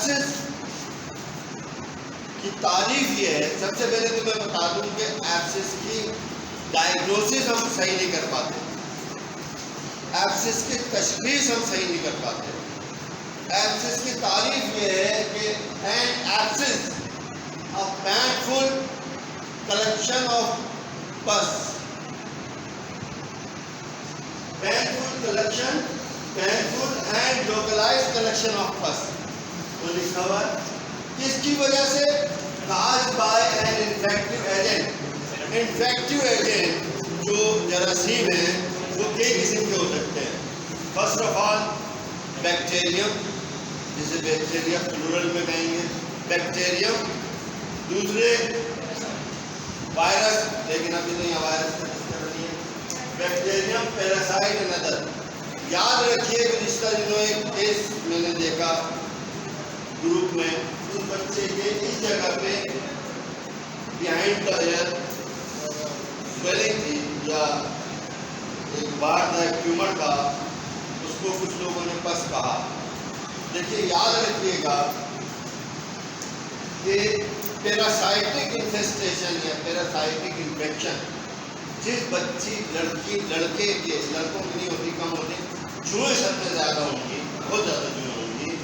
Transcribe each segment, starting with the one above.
ایبسس کی تعریف یہ ہے، سب سے پہلے تو میں بتا دوں کہ ایبسس کی ڈائگنوسس ہم صحیح نہیں کر پاتے، ایبسس کی تشخیص ہم صحیح نہیں کر پاتے۔ ایبسس کی تعریف یہ ہے کہ N ایبسس a painful collection of pus، painful and localized collection of pus، وہ لکھا ہوا ہے کس کی وجہ سے؟ caused by an infective agent، infective agent جو جراثیم ہیں وہ کئی قسم کے ہو سکتے ہیں۔ فرسٹ آف آل بیکٹیریم، جسے بیکٹیریا پلورل میں کہیں گے، بیکٹیریم۔ دوسرے وائرس، لیکن ابھی تو یہاں وائرس کا ذکر نہیں ہے، بیکٹیریم، پیراسائٹ اینڈ ادر۔ یاد رکھیے کہ جس کا ایک کیس میں نے دیکھا گروپ میں، اس بچے کے اس جگہ پہ بیہائنڈ دا ایئر سویلنگ تھی یا ایک بار تھا، ایک ٹیومر تھا، اس کو کچھ لوگوں نے پس کہا۔ دیکھیے یاد رکھیے گا کہ پیراسائٹک انفیسٹیشن یا پیراسائٹک انفیکشن جس بچی لڑکی لڑکے کے، لڑکوں کی نہیں ہوتی، کم ہوتی، چوہے سب میں زیادہ ہوں گی، بہت زیادہ چوہے ہوں گی،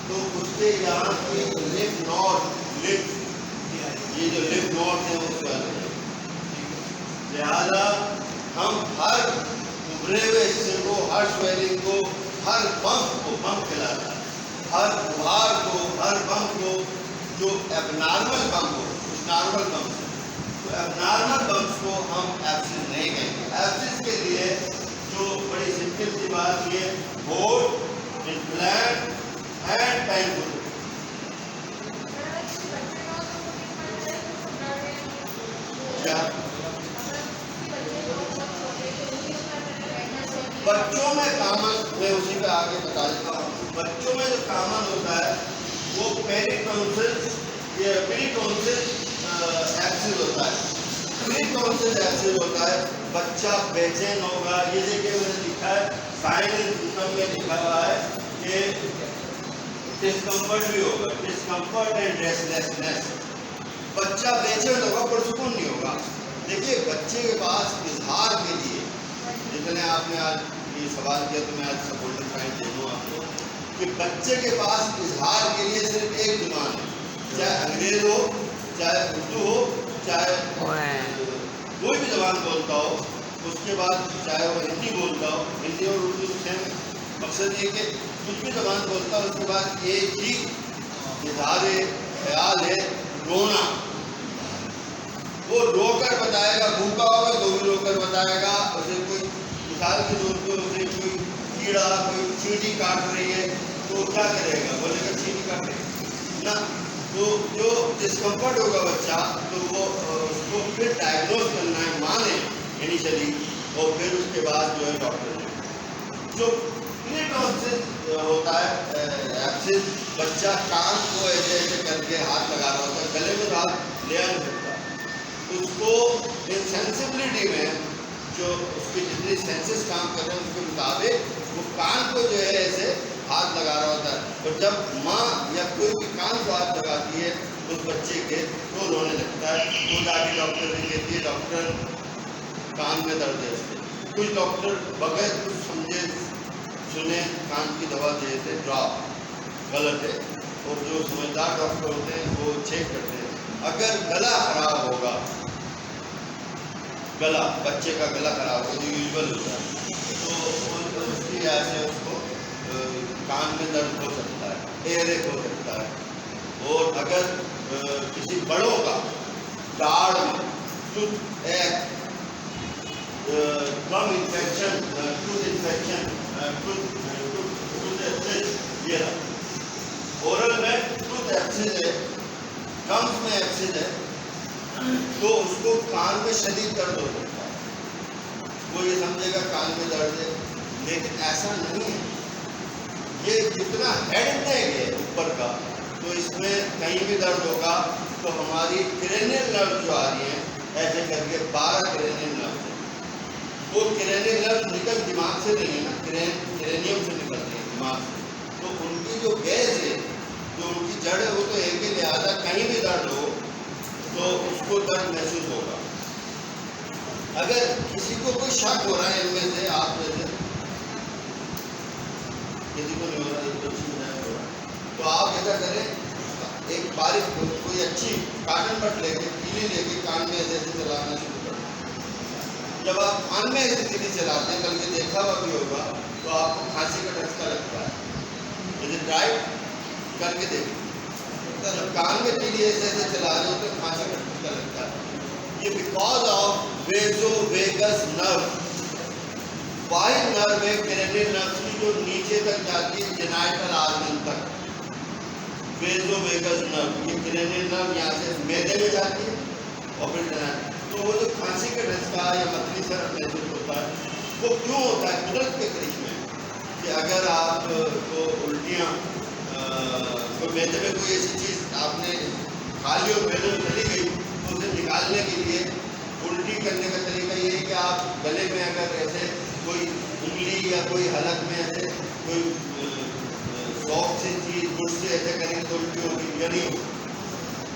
تو اس کے یہاں کی لمف نوڈ، یہ جو لمف نوڈ ہیں وہ سویل ہو جائے۔ لہٰذا ہم ہر ابھرے ہوئے حصے کو، ہر سویلنگ کو، ہر بمپ کو، بمپ کھلاتا ہے، ہر ابھار کو، ہر بمپ کو، جو ایب نارمل بمپ ہو، کچھ نارمل بمپس ہیں، تو ایب نارمل بمپس کو ہم ایبسس نہیں کہیں گے۔ ایبسس کے لیے جو بڑی سمپل سی بات یہ ہوٹ، انفلینٹ اینڈ پینفل۔ کیا بچوں میں کامن، میں اسی پہ آگے بتا دیتا ہوں، بچوں میں جو کامن ہوتا ہے وہ پیریٹونسل یا پیریٹونسل ایبسس ہوتا ہے۔ پیریٹونسل ایبسس ہوتا ہے، بچہ بے چین ہوگا، یہ دیکھیں میں نے لکھا ہے سائنس میں لکھا ہوا ہے کہ ڈسکمفرٹ بھی ہوگا، ڈسکمفرٹ اینڈ ریسٹلیسنیس، بچہ بے چین ہوگا، پرسکون نہیں ہوگا۔ دیکھیے بچے کے پاس اظہار کے لیے، جتنے آپ نے آج یہ سوال کیا تو میں آج سپورٹر فائن دے دوں آپ کو، کہ بچے کے پاس اظہار کے لیے صرف ایک زبان ہے، چاہے انگریز ہو، چاہے اردو ہو، چاہے کوئی بھی زبان بولتا ہو، اس کے بعد چاہے وہ ہندی بولتا ہو، ہندی اور اردو سیم، مقصد یہ کہ کچھ بھی زبان بولتا ہو، اس کے بعد ایک ہی اظہار خیال ہے، رونا۔ وہ رو کر بتائے گا، بھوکا ہوگا تو بھی رو کر بتائے گا، اسے کوئی مثال کے طور پہ اسے کوئی کیڑا، کوئی چینٹی کاٹ رہی ہے تو وہ کیا کرے گا؟ بولے گا چینٹی کاٹ رہی ہے نا۔ تو جو ڈسکمفرٹ ہوگا بچہ تو وہ اس کو پھر ڈائگنوز کرنا ہے ماں نے انیشلی، اور پھر اس کے بعد جو ہے ڈاکٹر نے۔ جو پیریٹونسل ہوتا ہے ایبسس، بچہ کان کو ایسے ایسے کر کے ہاتھ لگا رہا ہوتا ہے، گلے میں ہاتھ لے نہیں سکتا، اس کو انسینسبلٹی میں جو اس کی جتنی سینسز کام کر رہے ہیں اس کے مطابق وہ کان کو جو ہے ایسے ہاتھ لگا رہا ہوتا ہے، اور جب ماں یا کوئی بھی کان کو ہاتھ لگاتی ہے اس بچے کے تو رونے لگتا ہے، وہ جا کے ڈاکٹر سے کہتی ہے ڈاکٹر کان میں درد ہے اس کے۔ کچھ ڈاکٹر بغیر کچھ سمجھے سنے کان کی دوا دے دیتے، ڈراپ، غلط ہے، اور جو سمجھدار ڈاکٹر ہوتے ہیں وہ چیک کرتے ہیں۔ اگر گلا خراب ہوگا، گلا بچے کا گلا خراب ہو جو یوزول ہوتا ہے تو اس کی وجہ سے اس کو کان میں درد ہو سکتا ہے، ایئر ایک ہو سکتا ہے۔ اور اگر کسی بڑوں کا داڑھ میں ٹوتھ ایک، گم انفیکشن، ٹوتھ انفیکشن، ٹوتھ ایبسس، یہ اورل میں ٹوتھ ایبسس ہے، گمز میں ایبسس ہے، تو اس کو کان میں شدید درد ہو سکتا ہے۔ وہ یہ سمجھے گا کان میں درد ہے، لیکن ایسا نہیں ہے۔ یہ جتنا ہیڈ نیک ہے اوپر کا، تو اس میں کہیں بھی درد ہوگا تو ہماری کرینیل نرو جو آ رہی ہیں ایسے کر کے 12 کرینیل نرو ہیں، وہ کرینیل نرو نکل دماغ سے نہیں ہے نا، کرینیم سے نکلتی ہے دماغ سے، تو ان کی جو گیز ہے جو ان کی جڑ ہے وہ تو ایک ہی، لہٰذا کہیں بھی درد ہو تو اس کو درد محسوس ہوگا۔ اگر کسی کو کوئی شک ہو رہا ہے ان میں سے، آپ میں سے کسی کو نہیں ہو رہا تو آپ ایسا کریں، ایک باریک کوئی اچھی کاٹن بٹ لے کے، کیلی لے کے کان میں ایسے ایسے چلانا شروع کر دیں۔ جب آپ کان میں ایسے کیلی چلاتے ہیں، بلکہ دیکھا ہوا بھی ہوگا تو آپ کو کھانسی کا ٹھسکا لگتا ہے، جیسے ٹرائٹ کر کے دیکھیں، جب کان میں کیلی ایسے ایسے چلا رہے ہو تو کھانسی کا ٹھسکا لگتا ہے۔ یہ بیکاز آف ویزو ویگس نرو، واحد نرو ہے کرینیل نرو کی جو نیچے تک جاتی ہے جینائٹل آرگن تک، ویزو ویگس نرو، یہ کرینیل نرو یہاں سے میدے میں جاتی ہے اور پھر جینائٹل، تو وہ جو کھانسی کا ٹھسکا یا متلی سر محسوس ہوتا ہے وہ کیوں ہوتا ہے؟ قدرت کے کرشمے کہ اگر آپ کو الٹیاں کوئی میدے میں کوئی ایسی چیز آپ نے کھا لی اور میدے میں چلی گئی تو اسے نکالنے کے لیے الٹی کرنے کا طریقہ یہ ہے کہ آپ گلے میں اگر ایسے کوئی انگلی یا کوئی حلق میں ایسے کوئی سافٹ سی چیز گڈ سے ایسے کریں گے تو الٹی ہوگی یا نہیں ہوگی۔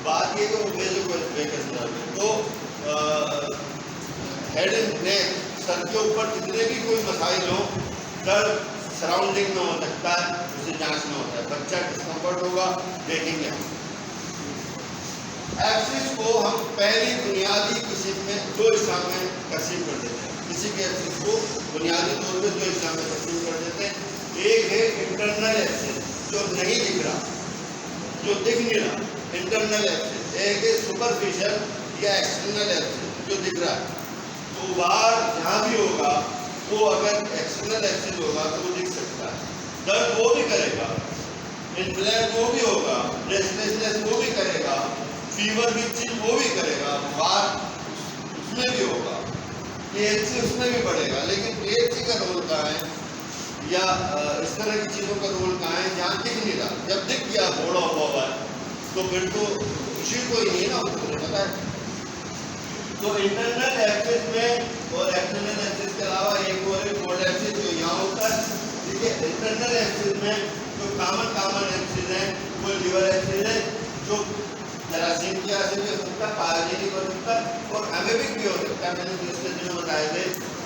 بات یہ کہ وہ ویزو ویگس نرو ہے، تو ہیڈ اینڈ نیک، سر کے اوپر جتنے بھی کوئی مسائل ہوں، درد سراؤنڈنگ میں ہو سکتا ہے، اسے جانچنا ہوتا ہے۔ بچہ ڈسکمفرٹ ہوگا، دیکھیں گے ہم۔ ایبسس کو ہم پہلی بنیادی قسم میں دو حصہ میں تقسیم کر دیتے ہیں، کسی بھی ایبسس کو بنیادی طور پہ دو حصہ میں تقسیم کر دیتے ہیں۔ ایک ہے انٹرنل ایبسس جو نہیں دکھ رہا، جو دکھ نہیں رہا، انٹرنل ایبسس۔ ایک ہے سپرفیشل یا ایکسٹرنل ایبسس جو دکھ رہا ہے، تو باہر جہاں بھی ہوگا وہ اگر ایکسٹرنل ایبسس ہوگا تو وہ دکھ سکتا ہے، درد وہ بھی کرے گا، انفلیم وہ بھی ہوگا، ریسٹلیسنس وہ بھی کرے گا، فیور کی چیز وہ بھی کرے گا، بخار اس میں بھی ہوگا، پی ایچ سی اس میں بھی بڑھے گا۔ لیکن پی ایچ سی کا رول کہاں ہے یا اس طرح کی چیزوں کا رول کہاں ہے جہاں دکھ نہیں رہا؟ جب دکھ گیا بوڑھا ہوا ہے تو پھر تو خوشی کوئی نہیں نا، مجھے پتا ہے۔ تو انٹرنل ایبسس میں اور ایکسٹرنل ایبسس کے علاوہ ایک اور کولڈ ایبسس جو یہاں ہوتا ہے، ٹھیک ہے۔ انٹرنل ایبسس میں جو کامن ایبسس ہیں وہ لیور ایبسس ہے، جو جراثیم کی وجہ سے بھی ہو سکتا ہے، پایوجینک ہو سکتا ہے اور امیبک بھی ہو سکتا ہے۔ میں نے دوسرے دنوں بتائے تھے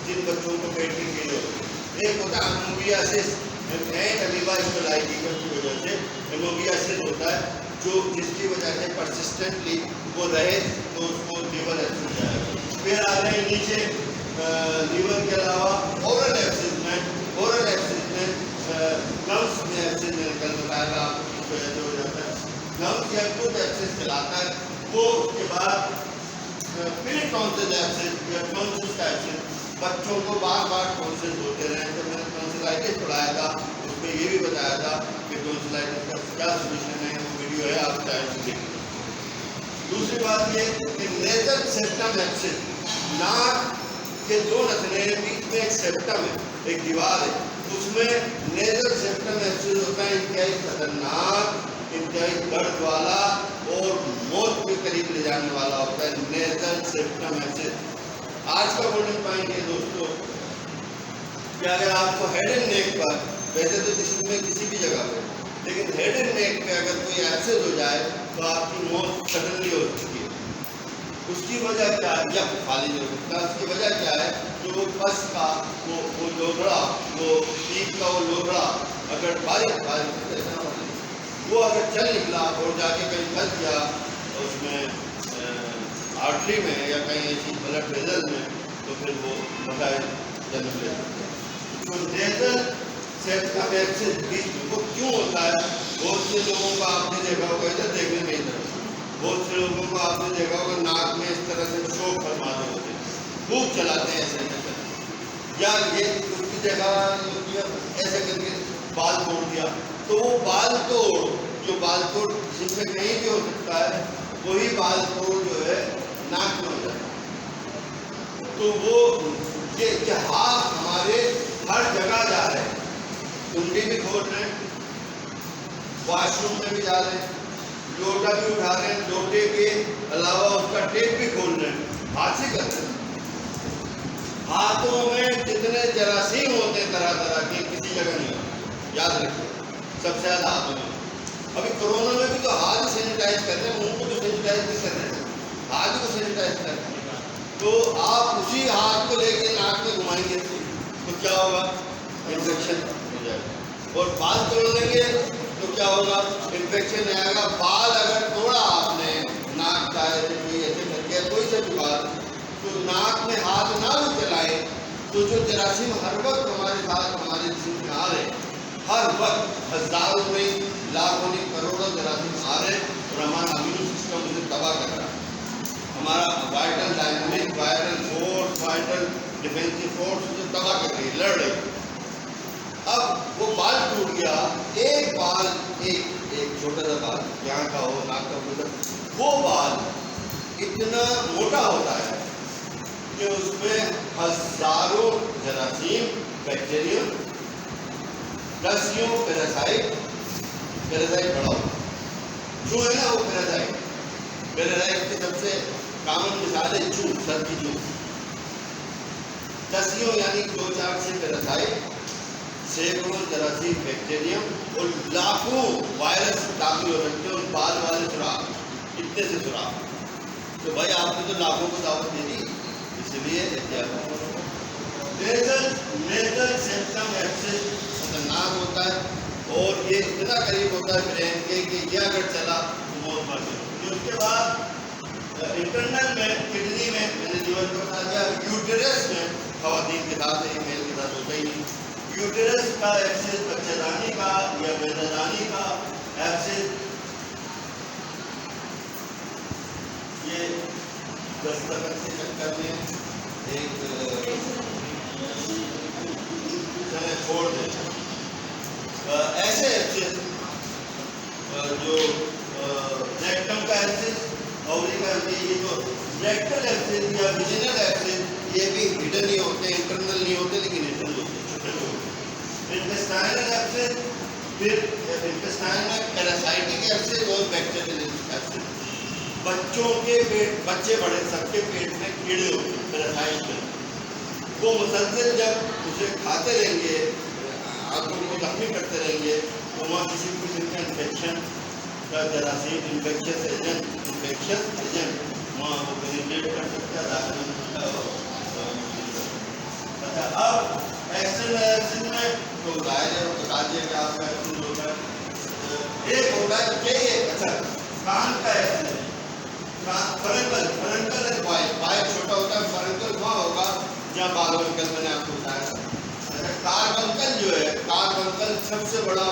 جن بچوں کو پیٹ کی کیڑے ہوتے ہیں، ایک ہوتا ہے اموبیاسس، امیبا اسپیلائٹیکم کی وجہ سے اموبیاسس ہوتا ہے، جو جس کی وجہ سے پرسسٹنٹلی وہ رہے تو اس کو لیور ایبسس جائے گا۔ پھر آ رہے ہیں نیچے لیور کے علاوہ اورل ایبسس میں، اورل ایبسس میں گمس میں ایبسس میں کل بتایا تھا آپ کو، اس وجہ سے ہو جاتا ہے گمس یا ٹوتھ ایبسس کہلاتا ہے۔ وہ اس کے بعد پھر ٹونسل ایبسس یا ٹونسل کا ایبسس، بچوں کو بار بار ٹونسل ہوتے رہے۔ جب میں نے ٹونسلائٹس پڑھایا تھا اس میں یہ بھی بتایا تھا کہ ٹونسلائٹس کا کیا سولوشن ہے، وہ ویڈیو ہے، آپ چاہے تو دیکھ لیں۔ دوسری بات یہ کہ نیزل سیپٹم ایبسس، ناک کے دو نتنے بیچ میں ایک سیپٹم ہے، ایک دیوار ہے، اس میں نیزل سیپٹم ایبسس ہوتا ہے، انتہائی خطرناک، انتہائی درد والا اور موت کے قریب لے جانے والا ہوتا ہے نیزل سیپٹم ایبسس۔ آج کا گولڈن پوائنٹ یہ دوستو کہ اگر آپ کو ہیڈ اینڈ نیک پر، ویسے تو جسم میں کسی بھی جگہ پہ، لیکن ہیڈ اینڈ نیک پہ اگر کوئی ایبسس ہو جائے تو آپ کی موت سڈنلی ہو سکتی ہے۔ اس کی وجہ کیا ہے؟ یا خالی نہیں ہو سکتا، اس کی وجہ کیا ہے؟ جو وہ پس کا وہ لوگڑا، وہ پیپ کا وہ لوگڑا اگر باریک وہ اگر چل نکلا اور جا کے کہیں پھنس گیا اس میں آرٹری میں یا کہیں ایسی بلڈ ویزل میں، تو پھر وہ مسائل جنم لے سکتے ہیں۔ جو نیزل سیپٹم ایبسس بیچ میں وہ کیوں ہوتا ہے؟ بہت سے لوگوں کو آپ نے دیکھا ہوگا، ادھر دیکھنے میں ادھر، بہت سے لوگوں کو آپ نے دیکھا ہوگا ناک میں اس طرح سے چوک فرما رہے ہوتے ہیں، خوب چلاتے ہیں ایسے ایسے، یا یہ اس کی جگہ ایسے کر کے بال توڑ دیا، تو وہ بال توڑ جو بال توڑ جس میں کہیں بھی ہو سکتا ہے، وہی بال توڑ جو ہے ناک میں ہو جاتا ہے۔ تو وہ یہ ہاتھ ہمارے ہر جگہ جا رہے ہیں، کنڈی بھی کھول رہے ہیں، واش روم میں بھی جا رہے ہیں، لوٹا بھی اٹھا رہے ہیں، لوٹے کے علاوہ اس کا ٹیپ بھی کھول رہے ہیں، ہاتھ سے کرتے ہیں۔ ہاتھوں میں جتنے جراثیم ہوتے ہیں طرح طرح کے، کسی جگہ نہیں ہوتے، یاد رکھیں، سب سے زیادہ ہاتھوں میں۔ ابھی کورونا میں بھی تو ہاتھ سینیٹائز کر رہے ہیں، منہ کو تو سینیٹائز نہیں کر رہے ہیں، ہاتھ کو سینیٹائز کر رہے ہیں. تو آپ اسی ہاتھ کو لے کے ناک میں گھمائیں گے تو کیا ہوگا؟ انفیکشن ہو جائے گا. اور بال توڑ دیں گے تو کیا ہوگا؟ انفیکشن آئے گا. بال اگر توڑا آپ نے ناک کا ایسے کر کے کوئی سے بھی بال، تو ناک میں ہاتھ نہ بھی چلائیں تو جو جراثیم ہر وقت ہمارے ساتھ ہمارے جسم میں آ رہے ہیں، ہر وقت ہزاروں نہیں لاکھوں نہیں کروڑوں جراثیم آ رہے ہیں اور ہمارا امیون سسٹم اسے تباہ کر رہا ہے. ہمارا vital dynamic, vital force, vital defensive force اسے تباہ کر رہی ہے، لڑ رہی ہے. اب وہ بال ٹوٹ گیا، ایک بال، ایک چھوٹا سا بال یہاں کا ہو، ناک کا ہو، وہ بال اتنا موٹا ہوتا ہے کہ اس میں ہزاروں جراثیم، بیکٹیریم، دسیوں پیراسائٹ بڑا ہوتا ہے. جو ہے نا وہ پیراسائٹ کی سب سے کامن مثال ہے چوہ، سر کی چوہ. دسیوں یعنی 2-4 سے پیراسائٹ، سینکڑوں جراثیم، بیکٹیریم اور لاکھوں وائرس داخل ہو سکتے ہیں اور بال والے سوراخ، اتنے سے سوراخ. تو بھائی آپ نے تو لاکھوں کو دعوت دے دی، اس لیے احتیاط. نیزل سیپٹم ایبسس خطرناک ہوتا ہے اور یہ اتنا قریب ہوتا ہے برین کے کہ یہ اگر چلا تو موت مر جائے. اس کے بعد انٹرنل میں کڈنی میں نے لیور کو بتا دیا. یوٹرس میں خواتین کے ساتھ ہے، میل کے ساتھ ہوتا ہی نہیں. یوٹرس کا ایبسس بچہ دانی کا یا بیضہ دانی کا ایبسس، یہ دستخط سے چکر میں ایک چھوڑ دیں. ایسے ایبسس جو ریکٹم کا ایبسس، اوری کا ایبسس، یہ جو ریکٹل ایبسس یا ویجینل ایبسس یہ بھی ہڈن ہی ہوتے ہیں، انٹرنل نہیں ہوتے لیکن ہڈن ہوتے ہیں، چھوٹے ہوتے ہیں. انٹسٹائنل ایبسس، پھر انٹسٹائن میں پیراسائٹک ایبسس اور بیکٹیریل ایبسس. بچوں کے پیٹ، بچے بڑے سب کے پیٹ میں کیڑے ہوتے ہیں پیراسائٹ میں. وہ مسلسل جب اسے کھاتے رہیں گے، آنکھوں کو زخمی کرتے رہیں گے تو وہاں کسی قسم کا انفیکشن کا جراثیم، انفیکشن ایجنٹ وہاں وہ پینیٹریٹ کر سکتا ہے، داخل ہو سکتا ہے. اچھا، اب ایکسٹرنل ایبسس میں تو ظاہر ہے بتا دیا کہ آپ کا ایبسس ہوتا ہے. ایک ہوتا ہے کہ یہ اچھا کان کا ایبسس ہے، فرنکل ہے، بائل چھوٹا ہوتا ہے. فرنکل وہاں ہوگا جہاں بالوں نکل، میں نے آپ کو بتایا. کاربنکل جو ہے، کاربنکل سب سے بڑا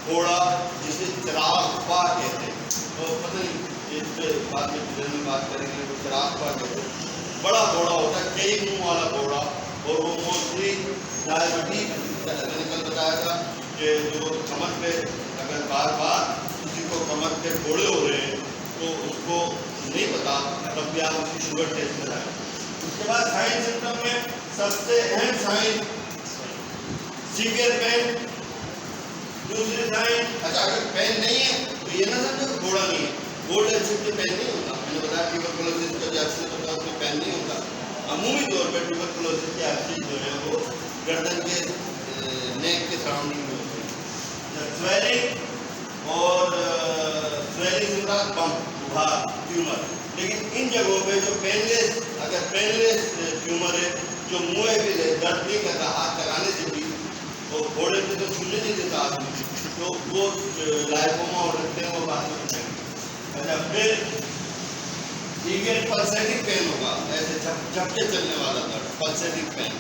گھوڑا جسے چراغ پا کہتے ہیں. تو پتہ نہیں اس پہ بعد میں ڈیٹیل میں بات کریں گے. وہ چراغ پا کہتے ہیں، بڑا گھوڑا ہوتا ہے، کئی منہ والا گھوڑا. اور وہ موسٹلی ڈائبٹیز، میں نے کل بتایا تھا کہ جو کمر پہ اگر بار بار کسی کو کمر پہ گھوڑے ہو رہے ہیں تو اس کو نہیں پتا، تب بھی آپ اس کی شوگر ٹیسٹ کرائیں. اس کے بعد سائن سمپٹم میں سب سے اہم سائن سیویئر پین. دوسری سائن، اچھا اگر پین نہیں ہے تو یہ نہ سمجھو کہ گھوڑا نہیں ہے. گولڈ ایبسس میں پین نہیں ہوتا. میں نے بتایا ٹیوبرکلوسس کا جو ایبسس ہوتا ہے اس میں پین نہیں ہوتا. عمومی طور پہ ٹیوبرکلوسس کے ایبسس جو ہے وہ گردن کے نیک کے سراؤنڈنگ میں ہوتے ہیں. سویلنگ اور سویلنگ سے مراد بمپ، بخار، ٹیومر. لیکن ان جگہوں پہ جو پین لیس، اگر پین لیس ٹیومر ہے جو منہ بھی درد نہیں کرتا، ہاتھ لگانے سے بھی، تو گھوڑے پہ تو چھونے نہیں دیتا آدمی، تو وہ لائپوما اور رکھتے ہیں وہ بات میں بتائیں گے. اچھا، پھر ایگیٹ پلسیٹک پین ہوگا، ایسے جھپکے چلنے والا درد، پلسیٹک پین.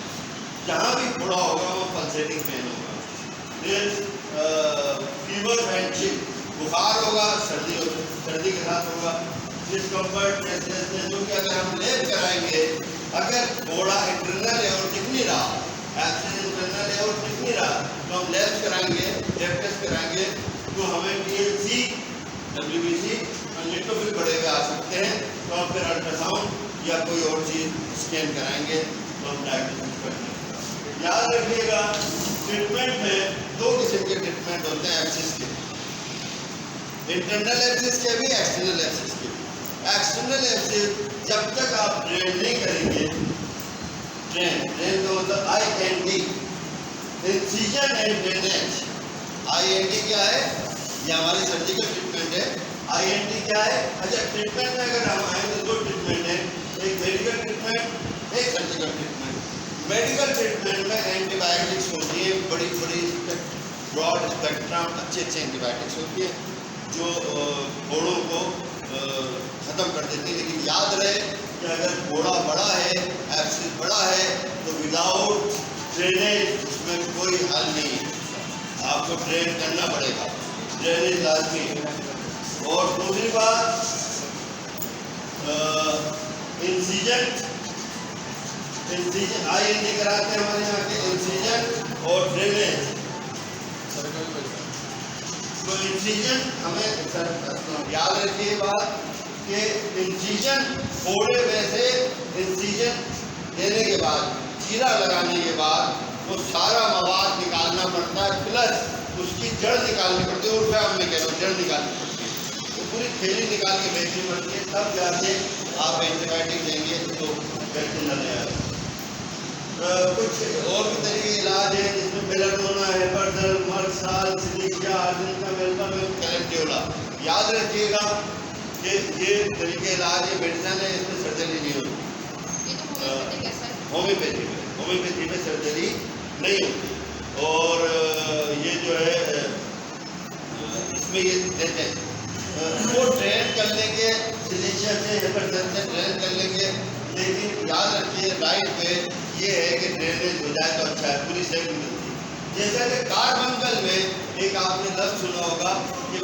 جہاں بھی گھوڑا ہوگا وہ پلسیٹک پین ہوگا. پھر فیور اینڈ چک، بخار ہوگا، سردی کے ساتھ ہوگا. ڈسکمفرٹ، ریسٹلیسنس، جو کہ اگر ہم لیب کرائیں گے، اگر گھوڑا انٹرنل ہے اور ٹک نہیں رہا، ایبسس انٹرنل ہے اور ٹک نہیں رہا، تو ہم لیب کرائیں گے، لیب ٹیسٹ کرائیں گے تو ہمیں TLC، WBC اور نیوٹروفل بڑے ہوئے آ سکتے ہیں. تو ہم پھر الٹرا ساؤنڈ یا کوئی اور چیز اسکین کرائیں گے تو ہم ڈائگنوسس کر لیں گے. یاد رکھیے گا ٹریٹمنٹ میں 2 قسم کے ٹریٹمنٹ ہوتے ہیں ایبسس کے، انٹرنل ایبسس کے بھی، ایکسٹرنل ایبسس کے. ایکسٹرنل ایبسس جب تک آپ ڈرین نہیں کریں گے، ڈرین کا مطلب IND، انسیژن اینڈ ڈرینیج. IND کیا ہے؟ یہ ہماری سرجیکل ٹریٹمنٹ ہے. INT کیا ہے؟ اچھا ٹریٹمنٹ میں اگر ہم آئیں تو دو ٹریٹمنٹ ہیں, ایک میڈیکل ٹریٹمنٹ, ایک سرجیکل ٹریٹمنٹ. میڈیکل ٹریٹمنٹ میں اینٹی بایوٹکس ہوتی ہیں, بڑی براڈ اسپیکٹرم اچھے اینٹی بایوٹکس ہوتی ہیں جو گھوڑوں کو ختم کر دیتی ہے. لیکن یاد رہے کہ اگر گھوڑا بڑا ہے, ایبسس بڑا ہے, تو وداؤٹ ڈرینیج اس میں کوئی حل نہیں ہے, آپ کو ڈرین کرنا پڑے گا, ڈرینیج لازمی ہے. اور دوسری بات انسیجن INT کراتے ہیں ہمارے یہاں کے انسیجن اور ڈرینیج. تو انسیجن ہمیں یاد رکھیے بات کہ انسیجن گھوڑے میں سے انسیجن دینے کے بعد, چیرا لگانے کے بعد وہ سارا مواد نکالنا پڑتا ہے, پلس اس کی جڑ نکالنی پڑتی ہے. اور میں کہہ رہا ہوں جڑ نکالنی پڑتی ہے, وہ پوری تھیلی نکال کے بیچنی پڑتی ہے, تب جا کے آپ اینٹی بایوٹک دیں گے تو بیٹھنے نہ لے آئے. کچھ اور بھی طریقے علاج ہیں جس میں بیلاڈونا ہے, برزل, مرسال, سلیشیا, آرجنکا, میلبم, کیلیکٹیولا. یاد رکھیے گا کہ یہ طریقے علاج ہے, میڈیسن ہے, اس میں سرجری نہیں ہوتی. ہومیوپیتھی میں سرجری نہیں ہوتی. اور یہ جو ہے اس میں یہ دیتے ہیں وہ ٹرین کر لیں گے, سلیشیا سے ہیپرٹن سے ٹرین کر لیں گے. لیکن یاد رکھیے رائٹ وے یہ ہے کہ ڈرینیج ہو جائے تو اچھا ہے, پوری صحت ملتی ہے. جیسا کہ کاربنکل میں ایک آپ نے لفظ سنا ہوگا کہ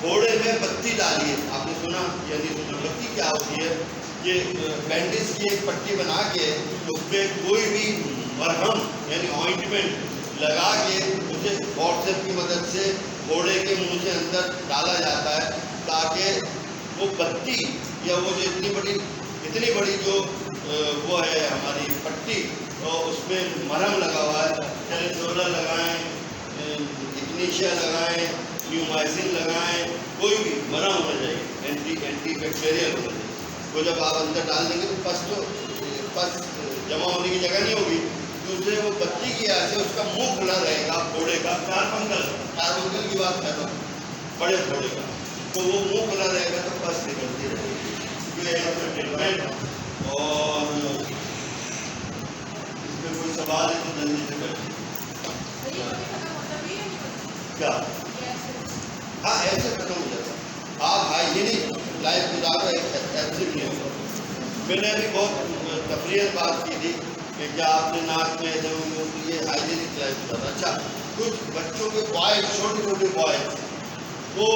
گھوڑے میں بتی ڈالیے, آپ نے سنا یا نہیں سنا؟ بتی کیا ہوتی ہے؟ یہ بینڈیج کی ایک پٹی بنا کے اس پہ کوئی بھی مرہم یعنی آئنٹمنٹ لگا کے اسے واٹس کی مدد سے گھوڑے کے منہ سے اندر ڈالا جاتا ہے, تاکہ وہ بتی یا وہ جو اتنی بڑی جو وہ ہے ہماری پٹی, اس میں مرہم لگا ہوا ہے, کیلیسولا لگائیں, اگنیشیا لگائیں, نیومائسن لگائیں, کوئی بھی مرہم ہونا چاہیے, اینٹی بیکٹیریل ہونا چاہیے. وہ جب آپ اندر ڈال دیں گے تو پس جمع ہونے کی جگہ نہیں ہوگی. دوسرے وہ بتی کی وجہ سے اس کا منہ کھلا رہے گا گھوڑے کا, کاربنکل کی بات کر رہا ہوں, بڑے گھوڑے کا, تو وہ منہ کھلا رہے گا تو پس نکلتی رہے گی. یہ ہے اپنا ٹریٹمنٹ. اور اس میں کوئی سوال ہے تو جلدی سے کریں. کیا؟ ہاں ایسے ختم ہو جاتا, آپ ہائیجینک لائف گزارو, ایسے نہیں ہوگا. میں نے ابھی بہت تفریح بات کی تھی کہ کیا آپ نے ناک میں ایسے ہوں گے, یہ ہائیجینک لائف گزارا. اچھا کچھ بچوں کے بوائز, چھوٹے چھوٹے بوائز, وہ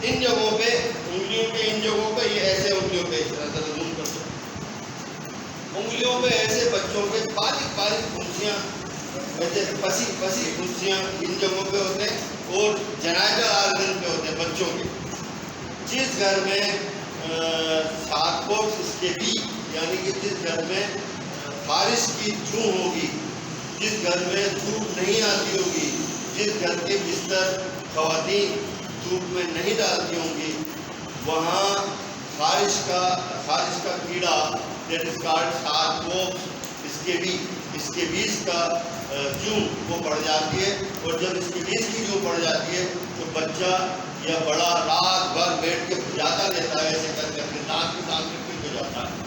ان جگہوں پہ انگلیوں کے ان جگہوں پہ یہ ایسے انگلیوں پہ اس طرح سے زوم کر دو, انگلیوں پہ ایسے بچوں کے باریک باریک پھنسیاں, ایسے پسی پھنسیاں ان جگہوں پہ ہوتے ہیں, اور جنائزہ آرگن پہ ہوتے ہیں بچوں کے. جس گھر میں سارکوپس اسکیبی یعنی کہ جس گھر میں خارش کی جوں ہوگی, جس گھر میں دھوپ نہیں آتی ہوگی, جس گھر کے بستر خواتین دھوپ میں نہیں ڈالتی ہوں گی, وہاں خارش کا کیڑا دیٹ از کالڈ سارکوپس اسکیبیز کا جوں وہ پڑ جاتی ہے. اور جب اسکیبیز کی جوں پڑ جاتی ہے تو بچہ یا بڑا رات بھر بیٹھ کے بھجاتا رہتا ہے, ایسے کر کے اپنے دانت کی ٹانگ پہ پھر جاتا ہے.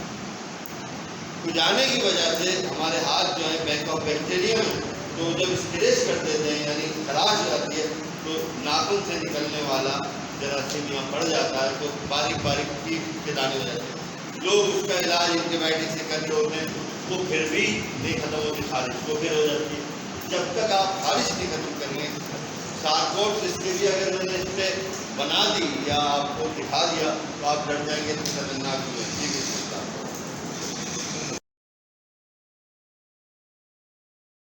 کھجانے کی وجہ سے ہمارے ہاتھ جو ہے بیک آف بیکٹیریا میں, تو جب اسکریچ کر دیتے ہیں یعنی خراش ہو جاتی ہے تو ناخن سے نکلنے والا جراثیم یہاں پڑ جاتا ہے, تو باریک باریک پیپ کے دانے ہو جاتے ہیں. لوگ اس کا علاج اینٹی بایوٹک سے کر رہے ہوتے ہیں, وہ پھر بھی نہیں ختم ہوتی خارش, وہ پھر ہو جاتی ہے. جب تک آپ خارش نہیں ختم کریں گے, سارکوپس اس کے بھی اگر میں نے اس پہ بنا دی یا آپ کو دکھا دیا تو آپ ڈر جائیں گے تو خطرناک ہوئے. ٹھیک ہے.